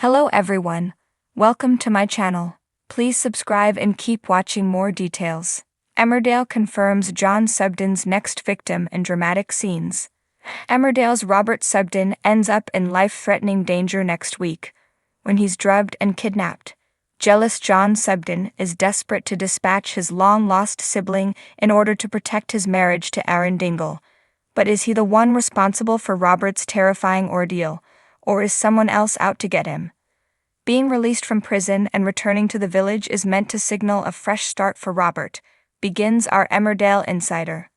Hello everyone. Welcome to my channel. Please subscribe and keep watching more details. Emmerdale confirms John Sugden's next victim in dramatic scenes. Emmerdale's Robert Sugden ends up in life-threatening danger next week, when he's drugged and kidnapped. Jealous John Sugden is desperate to dispatch his long-lost sibling in order to protect his marriage to Aaron Dingle. But is he the one responsible for Robert's terrifying ordeal, or is someone else out to get him? Being released from prison and returning to the village is meant to signal a fresh start for Robert, begins our Emmerdale insider.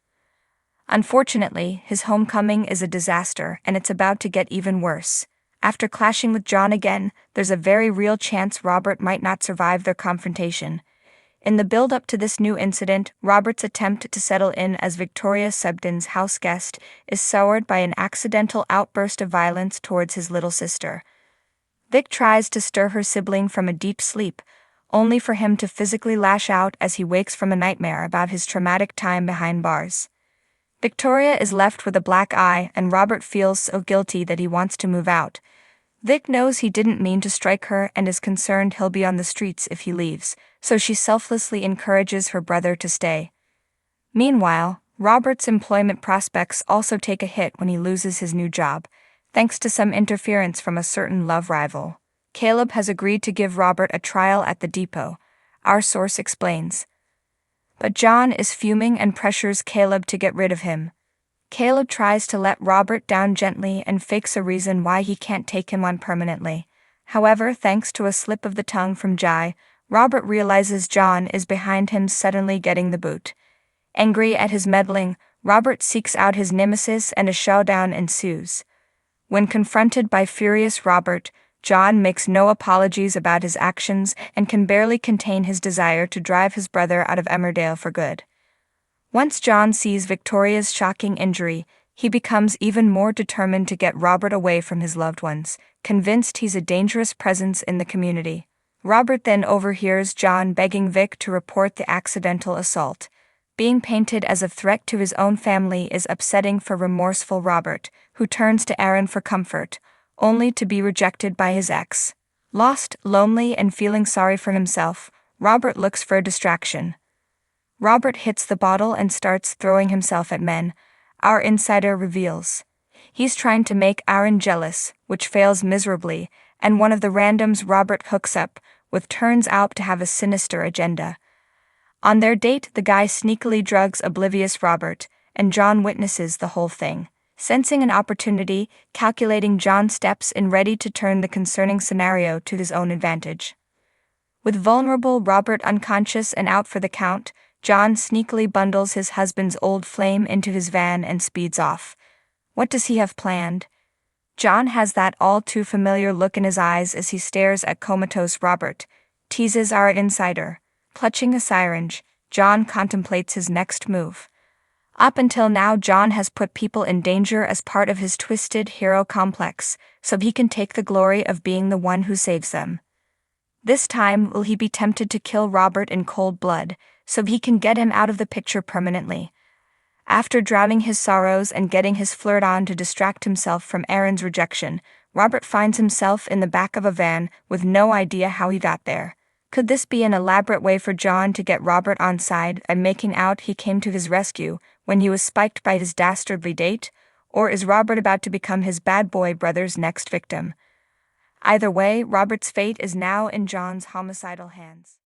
Unfortunately, his homecoming is a disaster and it's about to get even worse. After clashing with John again, there's a very real chance Robert might not survive their confrontation. In the build-up to this new incident, Robert's attempt to settle in as Victoria Sugden's house guest is soured by an accidental outburst of violence towards his little sister. Vic tries to stir her sibling from a deep sleep, only for him to physically lash out as he wakes from a nightmare about his traumatic time behind bars. Victoria is left with a black eye and Robert feels so guilty that he wants to move out. Vic knows he didn't mean to strike her and is concerned he'll be on the streets if he leaves, so she selflessly encourages her brother to stay. Meanwhile, Robert's employment prospects also take a hit when he loses his new job, thanks to some interference from a certain love rival. Caleb has agreed to give Robert a trial at the depot, our source explains. But John is fuming and pressures Caleb to get rid of him. Caleb tries to let Robert down gently and fakes a reason why he can't take him on permanently. However, thanks to a slip of the tongue from Jai, Robert realizes John is behind him suddenly getting the boot. Angry at his meddling, Robert seeks out his nemesis and a showdown ensues. When confronted by furious Robert, John makes no apologies about his actions and can barely contain his desire to drive his brother out of Emmerdale for good. Once John sees Victoria's shocking injury, he becomes even more determined to get Robert away from his loved ones, convinced he's a dangerous presence in the community. Robert then overhears John begging Vic to report the accidental assault. Being painted as a threat to his own family is upsetting for remorseful Robert, who turns to Aaron for comfort, only to be rejected by his ex. Lost, lonely, and feeling sorry for himself, Robert looks for a distraction. Robert hits the bottle and starts throwing himself at men, our insider reveals. He's trying to make Aaron jealous, which fails miserably, and one of the randoms Robert hooks up with turns out to have a sinister agenda. On their date, the guy sneakily drugs oblivious Robert, and John witnesses the whole thing. Sensing an opportunity, calculating John's steps and ready to turn the concerning scenario to his own advantage. With vulnerable Robert unconscious and out for the count, John sneakily bundles his husband's old flame into his van and speeds off. What does he have planned? John has that all-too-familiar look in his eyes as he stares at comatose Robert, teases our insider. Clutching a syringe, John contemplates his next move. Up until now, John has put people in danger as part of his twisted hero complex, so he can take the glory of being the one who saves them. This time, will he be tempted to kill Robert in cold blood, so he can get him out of the picture permanently? After drowning his sorrows and getting his flirt on to distract himself from Aaron's rejection, Robert finds himself in the back of a van with no idea how he got there. Could this be an elaborate way for John to get Robert on side and making out he came to his rescue when he was spiked by his dastardly date? Or is Robert about to become his bad boy brother's next victim? Either way, Robert's fate is now in John's homicidal hands.